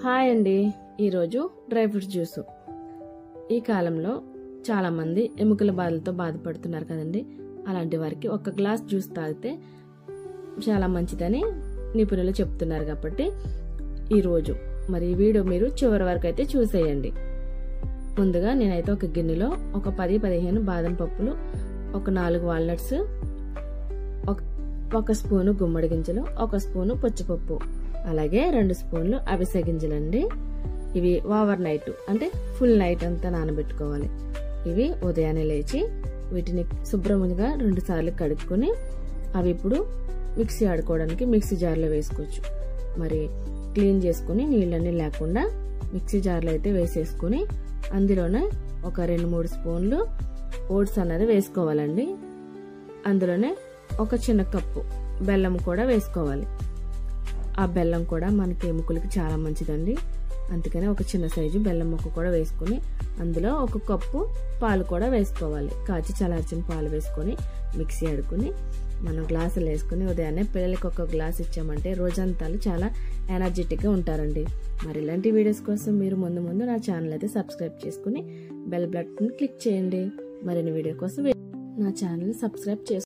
Hi అండి, ఈరోజు dry fruits juice. ఈ కాలంలో చాలా మంది ఎముకల బాధలతో బాధపడుతున్నారు కదండి. అలాంటి వారికి ఒక గ్లాస్ జ్యూస్ తాగితే చాలా మంచిదని నిపుణులు చెప్తున్నారు. కాబట్టి ఈరోజు మరి ఈ వీడియో మీరు చివరి వరకు అయితే చూసేయండి. ముందుగా నేనైతే ఒక గిన్నెలో ఒక 10-15 బాదం పప్పులు, ఒక 4 వాల్నట్స్, ఒక స్పూను గుమ్మడి గింజలు, ఒక స్పూను పచ్చిపప్పు, అలాగే 2 స్పూన్లు అవిసె గింజలండి. ఇవి ఓవర్ నైట్ అంటే ఫుల్ నైట్ అంతా నానబెట్టుకోవాలి. ఇవి ఉదయాన్నే లేచి వీటిని శుభ్రంగా 2 సార్లు కడుక్కొని అవి ఇప్పుడు మిక్సీ ఆడుకోవడానికి మిక్సీ జార్లో వేసుకోవచ్చు. మరి క్లీన్ చేసుకుని నీళ్ళన్నీ లేకుండా మిక్సీ జార్లో అయితే వేసేసుకుని అందులోనే ఒక 2-3 స్పూన్లు ఓట్స్ అన్నది వేసుకోవాలండి. అందులోనే ఒక చిన్న కప్పు బెల్లం కూడా వేసుకోవాలి. ఆ బెల్లం కూడా మనకి ఎముకలకి చాలా మంచిదండి. అందుకని ఒక చిన్న సైజు బెల్లం ముక్క కూడా వేసుకుని అందులో ఒక కప్పు పాలు కూడా వేసుకోవాలి. కాచి చల్లార్చిన పాలు వేసుకొని మిక్సీ ఆడుకుని మనం గ్లాసులు వేసుకుని ఉదయాన్నే పిల్లలకి ఒక గ్లాస్ ఇచ్చామంటే రోజంతా చాలా ఎనర్జెటిక్గా ఉంటారండి. మరి ఇలాంటి వీడియోస్ కోసం మీరు ముందు నా ఛానల్ అయితే సబ్స్క్రైబ్ చేసుకుని బెల్ బటన్ క్లిక్ చేయండి. మరిన్ని వీడియో కోసం నా ఛానల్ సబ్స్క్రైబ్ చేసుకోండి.